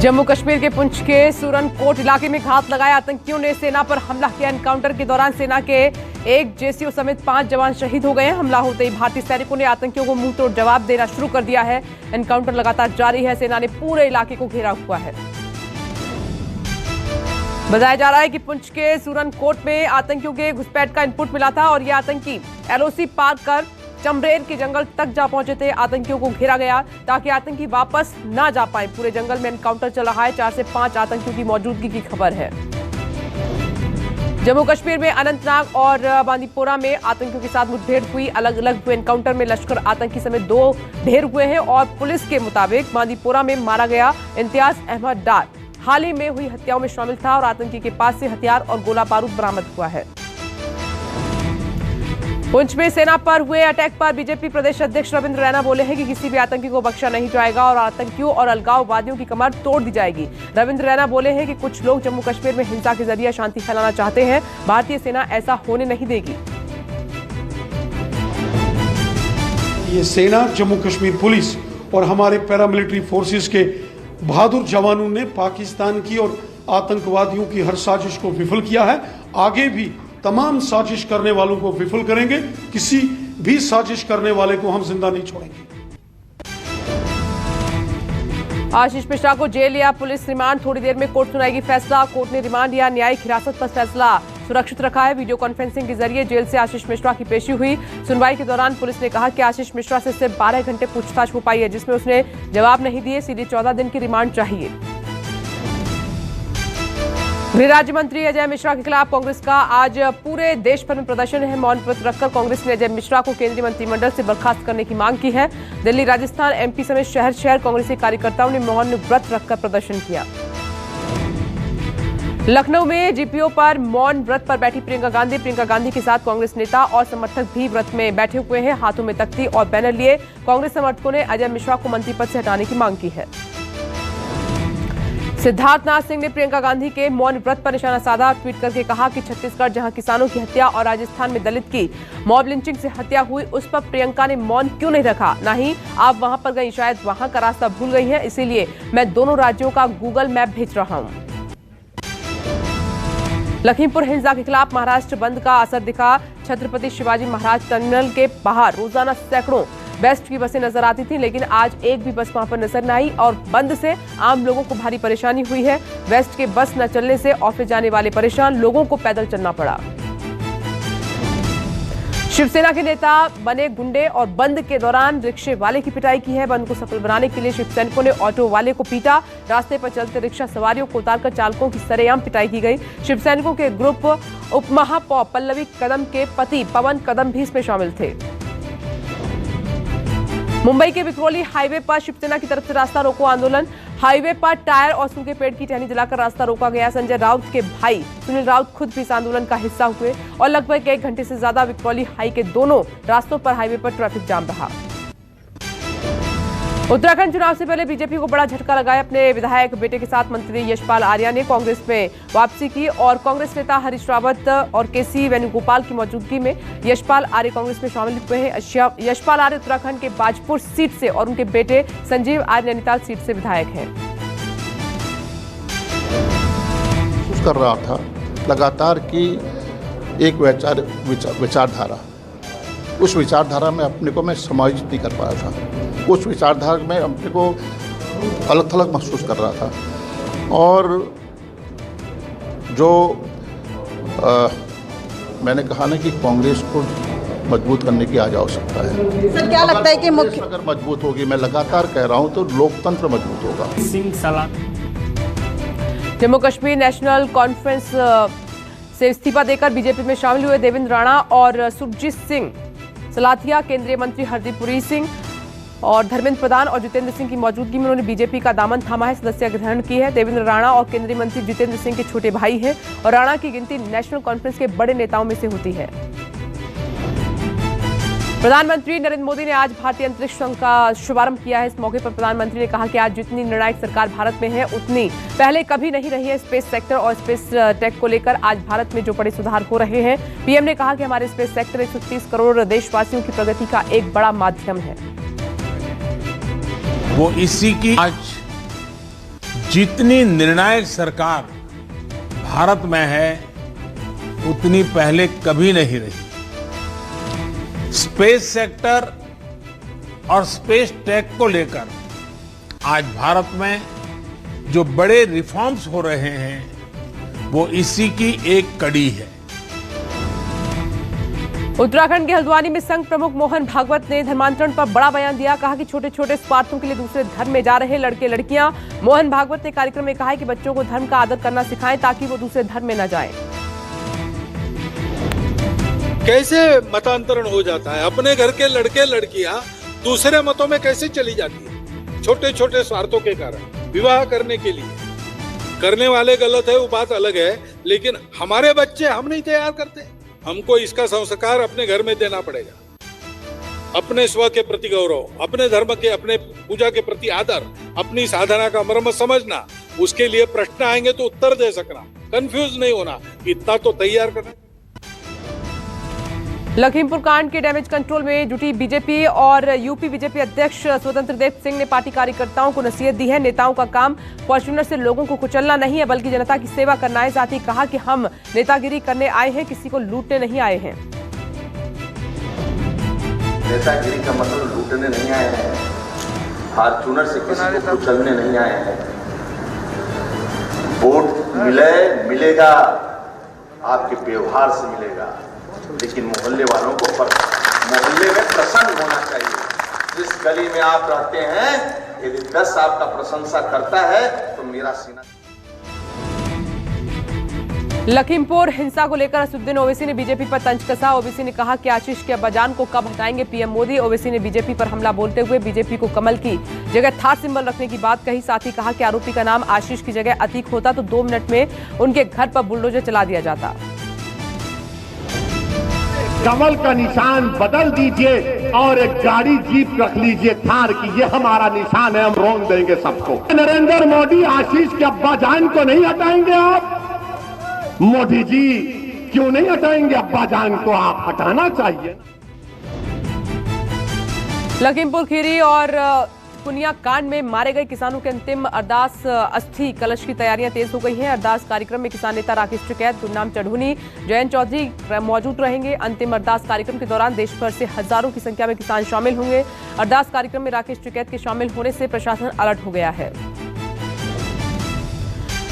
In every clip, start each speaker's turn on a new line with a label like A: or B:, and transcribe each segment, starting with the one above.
A: जम्मू कश्मीर के पुंछ के सूरनकोट इलाके में घात लगाए आतंकियों ने सेना पर हमला किया। एनकाउंटर के दौरान सेना के एक जेसीओ समेत 5 जवान शहीद हो गए हैं। हमला होते ही भारतीय सैनिकों ने आतंकियों को मुंहतोड़ जवाब देना शुरू कर दिया है। एनकाउंटर लगातार जारी है। सेना ने पूरे इलाके को घेरा हुआ है। बताया जा रहा है कि पुंछ के सूरनकोट में आतंकियों के घुसपैठ का इनपुट मिला था और ये आतंकी एलओसी पार कर चमरेर के जंगल तक जा पहुंचे थे। आतंकियों को घेरा गया ताकि आतंकी वापस ना जा पाए। पूरे जंगल में एनकाउंटर चल रहा है। 4 से 5 आतंकियों की मौजूदगी की खबर है। जम्मू कश्मीर में अनंतनाग और बांदीपोरा में आतंकियों के साथ मुठभेड़ हुई। अलग अलग हुए एनकाउंटर में लश्कर आतंकी समेत 2 ढेर हुए हैं और पुलिस के मुताबिक बांदीपोरा में मारा गया इम्तियाज अहमद डार हाल ही में हुई हत्याओं में शामिल था और आतंकी के पास से हथियार और गोला बारूद बरामद हुआ है। पुंछ में सेना पर हुए अटैक पर बीजेपी प्रदेश अध्यक्ष रविंद्र रैना बोले हैं कि किसी भी आतंकी को बख्शा नहीं जाएगा और आतंकियों और अलगाववादियों की कमर तोड़ दी जाएगी। रविंद्र रैना बोले हैं कि कुछ लोग जम्मू कश्मीर में हिंसा के जरिए शांति फैलाना चाहते हैं। भारतीय सेना ऐसा होने नहीं देगी।
B: ये सेना, जम्मू कश्मीर पुलिस और हमारे पैरामिलिट्री फोर्सेस के बहादुर जवानों ने पाकिस्तान की और आतंकवादियों की हर साजिश को विफल किया है। आगे भी तमाम साजिश करने वालों को विफल करेंगे। किसी भी साजिश करने वाले को हम जिंदा नहीं छोड़ेंगे।
A: आशीष मिश्रा को जेल या पुलिस रिमांड, थोड़ी देर में कोर्ट सुनाएगी फैसला। कोर्ट ने रिमांड या न्यायिक हिरासत पर फैसला सुरक्षित रखा है। वीडियो कॉन्फ्रेंसिंग के जरिए जेल से आशीष मिश्रा की पेशी हुई। सुनवाई के दौरान पुलिस ने कहा कि आशीष मिश्रा से सिर्फ 12 घंटे पूछताछ हो पाई है, जिसमें उसने जवाब नहीं दिए। सीधे 14 दिन की रिमांड चाहिए। गृह राज्य मंत्री अजय मिश्रा के खिलाफ कांग्रेस का आज पूरे देश भर में प्रदर्शन है। मौन व्रत रखकर कांग्रेस ने अजय मिश्रा को केंद्रीय मंत्रिमंडल से बर्खास्त करने की मांग की है। दिल्ली, राजस्थान, एमपी समेत शहर शहर कांग्रेसी कार्यकर्ताओं ने मौन व्रत रखकर प्रदर्शन किया। लखनऊ में जीपीओ पर मौन व्रत पर बैठी प्रियंका गांधी के साथ कांग्रेस नेता और समर्थक भी व्रत में बैठे हुए हैं। हाथों में तख्ती और बैनर लिए कांग्रेस समर्थकों ने अजय मिश्रा को मंत्री पद से हटाने की मांग की है। सिद्धार्थनाथ सिंह ने प्रियंका गांधी के मौन व्रत पर निशाना साधा। ट्वीट करके कहा कि छत्तीसगढ़ जहां किसानों की हत्या और राजस्थान में दलित की मॉब लिंचिंग से हत्या हुई, उस पर प्रियंका ने मौन क्यों नहीं रखा। ना ही आप वहां पर गई, शायद वहां का रास्ता भूल गई हैं, इसीलिए मैं दोनों राज्यों का गूगल मैप भेज रहा हूं। लखीमपुर हिंसा के खिलाफ महाराष्ट्र बंद का असर दिखा। छत्रपति शिवाजी महाराज टर्मिनल के बाहर रोजाना सैकड़ों बेस्ट की बसें नजर आती थी, लेकिन आज एक भी बस वहां पर नजर न आई और बंद से आम लोगों को भारी परेशानी हुई है। वेस्ट के बस न चलने से ऑफिस जाने वाले परेशान, लोगों को पैदल चलना पड़ा। शिवसेना के नेता बने गुंडे और बंद के दौरान रिक्शे वाले की पिटाई की है। बंद को सफल बनाने के लिए शिव सैनिकों ने ऑटो वाले को पीटा। रास्ते पर चलते रिक्शा सवारियों को उतारकर चालकों की सरेआम पिटाई की गई। शिव सैनिकों के ग्रुप उपमहापौर पल्लवी कदम के पति पवन कदम भी इसमें शामिल थे। मुंबई के विक्रोली हाईवे पर शिवसेना की तरफ से रास्ता रोको आंदोलन। हाईवे पर टायर और सूखे पेड़ की टहनी जलाकर रास्ता रोका गया। संजय राउत के भाई सुनील राउत खुद भी इस आंदोलन का हिस्सा हुए और लगभग 1 घंटे से ज्यादा विक्रोली हाई के दोनों रास्तों पर हाईवे पर ट्रैफिक जाम रहा। उत्तराखंड चुनाव से पहले बीजेपी को बड़ा झटका लगाया। अपने विधायक बेटे के साथ मंत्री यशपाल आर्या ने कांग्रेस में वापसी की और कांग्रेस नेता हरीश रावत और केसी वेणुगोपाल की मौजूदगी में यशपाल आर्य कांग्रेस में शामिल हुए हैं। यशपाल आर्य उत्तराखंड के बाजपुर सीट से और उनके बेटे संजीव आर्य नैनीताल सीट से विधायक हैं।
C: कर रहा था लगातार की एक विचारधारा, उस विचारधारा में अपने को मैं समायोजित नहीं कर पाया था। उस विचारधारा में अपने को अलग थलग महसूस कर रहा था और जो मैंने कहा ना कि कांग्रेस को मजबूत करने की आज आवश्यकता है।
D: सर, क्या लगता है कि मुख्य
C: अगर मजबूत होगी, मैं लगातार कह रहा हूं, तो लोकतंत्र मजबूत होगा।
A: जम्मू कश्मीर नेशनल कॉन्फ्रेंस से इस्तीफा देकर बीजेपी में शामिल हुए देवेंद्र राणा और सुरजीत सिंह सलाथिया, केंद्रीय मंत्री हरदीप पुरी सिंह और धर्मेंद्र प्रधान और जितेंद्र सिंह की मौजूदगी में उन्होंने बीजेपी का दामन थामा है, सदस्यता ग्रहण की है। देवेंद्र राणा और केंद्रीय मंत्री जितेंद्र सिंह के छोटे भाई हैं और राणा की गिनती नेशनल कॉन्फ्रेंस के बड़े नेताओं में से होती है। प्रधानमंत्री नरेंद्र मोदी ने आज भारतीय अंतरिक्ष संघ का शुभारंभ किया है। इस मौके पर प्रधानमंत्री ने कहा कि आज जितनी निर्णायक सरकार भारत में है, उतनी पहले कभी नहीं रही है। स्पेस सेक्टर और स्पेस टेक को लेकर आज भारत में जो बड़े सुधार हो रहे हैं। पीएम ने कहा कि हमारे स्पेस सेक्टर 130 करोड़ देशवासियों की प्रगति का एक बड़ा माध्यम है।
E: वो इसी की आज
D: जितनी निर्णायक सरकार भारत में है उतनी पहले कभी नहीं रही। स्पेस सेक्टर और स्पेस टेक को लेकर आज भारत में जो बड़े रिफॉर्म्स हो रहे हैं वो इसी की एक कड़ी है।
A: उत्तराखंड के हल्द्वानी में संघ प्रमुख मोहन भागवत ने धर्मांतरण पर बड़ा बयान दिया। कहा कि छोटे छोटे स्वार्थों के लिए दूसरे धर्म में जा रहे लड़के लड़कियां। मोहन भागवत ने कार्यक्रम में कहा कि बच्चों को धर्म का आदर करना सिखाएं ताकि वो दूसरे धर्म में न जाएं।
E: कैसे मतांतरण हो जाता है, अपने घर के लड़के लड़कियां दूसरे मतों में कैसे चली जाती है, छोटे छोटे स्वार्थों के कारण विवाह करने के लिए। करने वाले गलत है वो बात अलग है, लेकिन हमारे बच्चे हम नहीं तैयार करते। हमको इसका संस्कार अपने घर में देना पड़ेगा। अपने स्व के प्रति गौरव, अपने धर्म के, अपने पूजा के प्रति आदर, अपनी साधना का मर्म समझना, उसके लिए प्रश्न आएंगे तो उत्तर दे सकना, कंफ्यूज नहीं होना, इतना तो तैयार करना।
A: लखीमपुर कांड के डैमेज कंट्रोल में जुटी बीजेपी और यूपी बीजेपी अध्यक्ष स्वतंत्र देव सिंह ने पार्टी कार्यकर्ताओं को नसीहत दी है। नेताओं का काम फॉर्च्यूनर से लोगों को कुचलना नहीं है बल्कि जनता की सेवा करना है। साथ ही कहा कि हम नेतागिरी करने आए हैं, किसी को लूटने नहीं आए हैं।
F: नेतागिरी का मतलब लूटने नहीं आए हैं, फॉर्च्यूनर से किसी को कुचलने नहीं आए हैं। वोट मिलेगा आपके व्यवहार से मिलेगा, लेकिन मोहल्ले वालों को मोहल्ले में प्रसन्न होना चाहिए। जिस गली में आप रहते हैं यदि 10 आपका प्रशंसा करता है तो मेरा सीना।
A: लखीमपुर हिंसा को लेकर असदुद्दीन ओवैसी ने बीजेपी पर तंज कसा। ओवैसी ने कहा कि आशीष के अब्बाजान को कब हटाएंगे पीएम मोदी। ओवैसी ने बीजेपी पर हमला बोलते हुए बीजेपी को कमल की जगह थार सिंबल रखने की बात कही। साथ ही कहा कि आरोपी का नाम आशीष की जगह अतीक होता तो 2 मिनट में उनके घर पर बुलडोजर चला दिया जाता।
G: कमल का निशान बदल दीजिए और एक गाड़ी जीप रख लीजिए थार की, ये हमारा निशान है, हम रोक देंगे सबको। नरेंद्र मोदी आशीष के अब्बाजान को नहीं हटाएंगे आप? मोदी जी क्यों नहीं हटाएंगे अब्बाजान को? आप हटाना चाहिए।
A: लखीमपुर खीरी और पुनिया कांड में मारे गए किसानों के अंतिम अरदास अस्थि कलश की तैयारियां तेज हो गई हैं। अरदास कार्यक्रम में किसान नेता राकेश टिकैत, गुरनाम चढ़ूनी, जयंत चौधरी मौजूद रहेंगे। अंतिम अरदास कार्यक्रम के दौरान देश भर से हजारों की संख्या में किसान शामिल होंगे। अरदास कार्यक्रम में राकेश टिकैत के शामिल होने से प्रशासन अलर्ट हो गया है।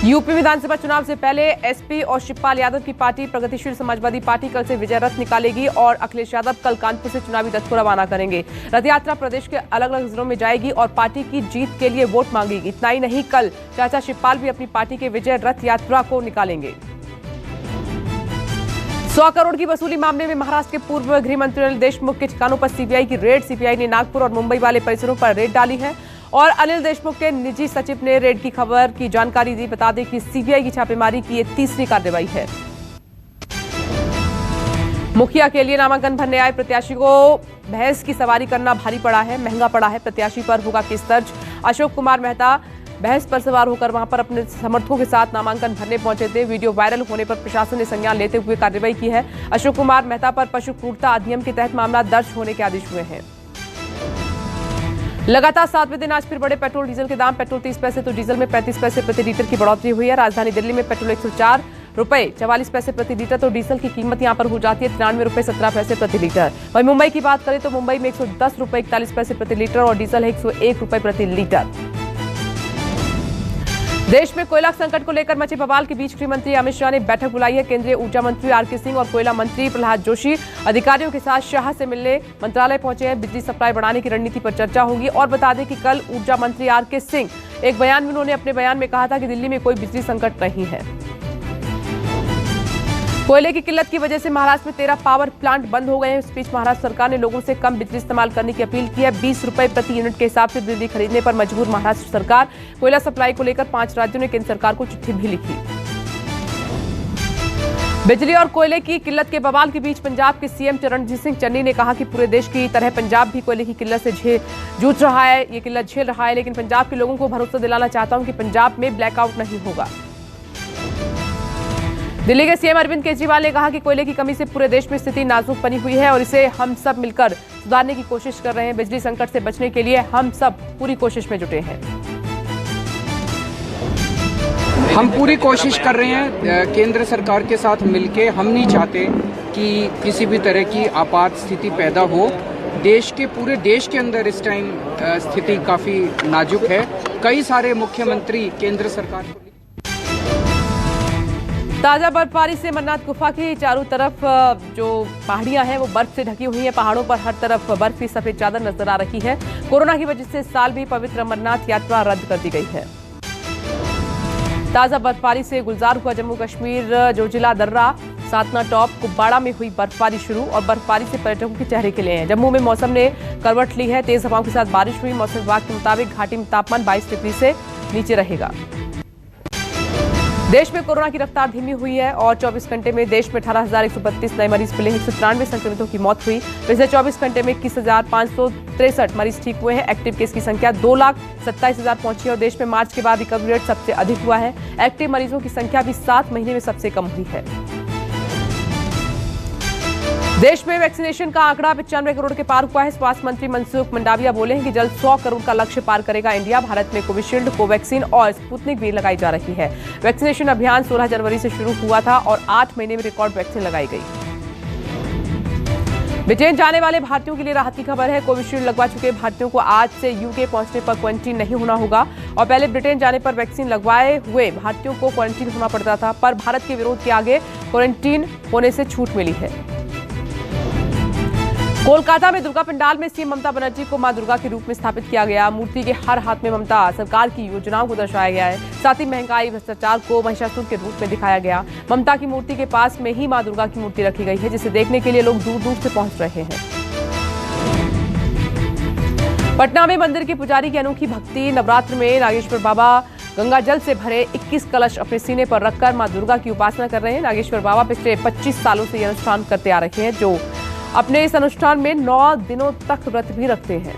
A: यूपी विधानसभा चुनाव से पहले एसपी और शिवपाल यादव की पार्टी प्रगतिशील समाजवादी पार्टी कल से विजय रथ निकालेगी और अखिलेश यादव कल कानपुर से चुनावी रथ को रवाना करेंगे। रथ यात्रा प्रदेश के अलग अलग जिलों में जाएगी और पार्टी की जीत के लिए वोट मांगेगी। इतना ही नहीं, कल चाचा शिवपाल भी अपनी पार्टी के विजय रथ यात्रा को निकालेंगे। 100 करोड़ की वसूली मामले में महाराष्ट्र के पूर्व गृह मंत्री अनिल देशमुख के ठिकानों पर सीबीआई की रेड। सीबीआई ने नागपुर और मुंबई वाले परिसरों पर रेड डाली है और अनिल देशमुख के निजी सचिव ने रेड की खबर की जानकारी दी। बता दें कि सीबीआई की छापेमारी की ये तीसरी कार्रवाई है। मुखिया के लिए नामांकन भरने आए प्रत्याशी को भैंस की सवारी करना भारी पड़ा है, महंगा पड़ा है। प्रत्याशी पर होगा केस दर्ज। अशोक कुमार मेहता भैंस पर सवार होकर वहां पर अपने समर्थकों के साथ नामांकन भरने पहुंचे थे। वीडियो वायरल होने पर प्रशासन ने संज्ञान लेते हुए कार्रवाई की है। अशोक कुमार मेहता पर पशु क्रूरता अधिनियम के तहत मामला दर्ज होने के आदेश हुए हैं। लगातार 7वें दिन आज फिर बढ़े पेट्रोल डीजल के दाम। पेट्रोल 30 पैसे तो डीजल में 35 पैसे प्रति लीटर की बढ़ोतरी हुई है। राजधानी दिल्ली में पेट्रोल 104 रुपए 44 पैसे प्रति लीटर तो डीजल की कीमत यहां पर हो जाती है 93 रुपए 17 पैसे प्रति लीटर। वहीं मुंबई की बात करें तो मुंबई में 110 रुपए 41 पैसे प्रति लीटर और डीजल है 101 रुपए प्रति लीटर। देश में कोयला संकट को लेकर मचे बवाल के बीच गृह मंत्री अमित शाह ने बैठक बुलाई है। केंद्रीय ऊर्जा मंत्री आरके सिंह और कोयला मंत्री प्रहलाद जोशी अधिकारियों के साथ शाह से मिलने मंत्रालय पहुंचे हैं। बिजली सप्लाई बढ़ाने की रणनीति पर चर्चा होगी। और बता दें कि कल ऊर्जा मंत्री आरके सिंह एक बयान में उन्होंने अपने बयान में कहा था कि दिल्ली में कोई बिजली संकट नहीं है। कोयले की किल्लत की वजह से महाराष्ट्र में 13 पावर प्लांट बंद हो गए हैं। इस बीच महाराष्ट्र सरकार ने लोगों से कम बिजली इस्तेमाल करने की अपील की है। 20 रुपए प्रति यूनिट के हिसाब से बिजली खरीदने पर मजबूर महाराष्ट्र सरकार। कोयला सप्लाई को लेकर 5 राज्यों ने केंद्र सरकार को चिट्ठी भी लिखी। बिजली और कोयले की किल्लत के बवाल के बीच पंजाब के सीएम चरणजीत सिंह चन्नी ने कहा कि पूरे देश की तरह पंजाब भी कोयले की किल्लत से जूझ रहा है, ये किल्लत झेल रहा है, लेकिन पंजाब के लोगों को भरोसा दिलाना चाहता हूं कि पंजाब में ब्लैकआउट नहीं होगा। दिल्ली के सीएम अरविंद केजरीवाल ने कहा कि कोयले की कमी से पूरे देश में स्थिति नाजुक बनी हुई है और इसे हम सब मिलकर सुधारने की कोशिश कर रहे हैं। बिजली संकट से बचने के लिए हम सब पूरी कोशिश में जुटे हैं।
H: हम पूरी कोशिश कर रहे हैं केंद्र सरकार के साथ मिलके। हम नहीं चाहते कि किसी भी तरह की आपात स्थिति पैदा हो। पूरे देश के अंदर इस टाइम स्थिति काफ़ी नाजुक है। कई सारे मुख्यमंत्री केंद्र सरकार को
A: ताजा बर्फबारी से अमरनाथ गुफा की चारों तरफ जो पहाड़ियां हैं वो बर्फ से ढकी हुई हैं। पहाड़ों पर हर तरफ बर्फ की सफेद चादर नजर आ रही है। कोरोना की वजह से इस साल भी पवित्र अमरनाथ यात्रा रद्द कर दी गई है। ताजा बर्फबारी से गुलजार हुआ जम्मू कश्मीर। जोजिला दर्रा, सातना टॉप, कुब्बाड़ा में हुई बर्फबारी शुरू और बर्फबारी से पर्यटकों के चेहरे खिले हैं। जम्मू में मौसम ने करवट ली है। तेज हवाओं के साथ बारिश हुई। मौसम विभाग के मुताबिक घाटी में तापमान 22 डिग्री से नीचे रहेगा। देश में कोरोना की रफ्तार धीमी हुई है और 24 घंटे में देश में 18,132 नए मरीज मिले। 193 संक्रमितों की मौत हुई। पिछले 24 घंटे में 21,563 मरीज ठीक हुए हैं। एक्टिव केस की संख्या 2,27,000 पहुंची और देश में मार्च के बाद रिकवरी रेट सबसे अधिक हुआ है। एक्टिव मरीजों की संख्या भी 7 महीने में सबसे कम हुई है। देश में वैक्सीनेशन का आंकड़ा 95 करोड़ के पार हुआ है। स्वास्थ्य मंत्री मनसुख मंडाविया बोले हैं कि जल्द 100 करोड़ का लक्ष्य पार करेगा इंडिया। भारत में कोविशील्ड, कोवैक्सीन और स्पुतनिक भी लगाई जा रही है। वैक्सीनेशन अभियान 16 जनवरी से शुरू हुआ था और 8 महीने में रिकॉर्ड वैक्सीन लगाई गई। ब्रिटेन जाने वाले भारतीयों के लिए राहत की खबर है। कोविशील्ड लगवा चुके भारतीयों को आज से यूके पहुंचने पर क्वारंटीन नहीं होना होगा और पहले ब्रिटेन जाने पर वैक्सीन लगवाए हुए भारतीयों को क्वारंटीन होना पड़ता था, पर भारत के विरोध के आगे क्वारंटीन होने से छूट मिली है। कोलकाता में दुर्गा पंडाल में सीएम ममता बनर्जी को मां दुर्गा के रूप में स्थापित किया गया। मूर्ति के हर हाथ में ममता सरकार की योजनाओं को दर्शाया गया है। साथ ही महंगाई, भ्रष्टाचार को महिषासुर के रूप में दिखाया गया। ममता की मूर्ति के पास में ही मां दुर्गा की मूर्ति रखी गई है, जिसे देखने के लिए लोग दूर दूर से पहुंच रहे हैं। पटना में मंदिर के पुजारी की अनोखी भक्ति। नवरात्र में नागेश्वर बाबा गंगा जल से भरे 21 कलश अपने सीने पर रखकर मां दुर्गा की उपासना कर रहे हैं। नागेश्वर बाबा पिछले 25 सालों से यह अनुष्ठान करते आ रहे हैं, जो अपने इस अनुष्ठान में 9 दिनों तक व्रत भी रखते हैं।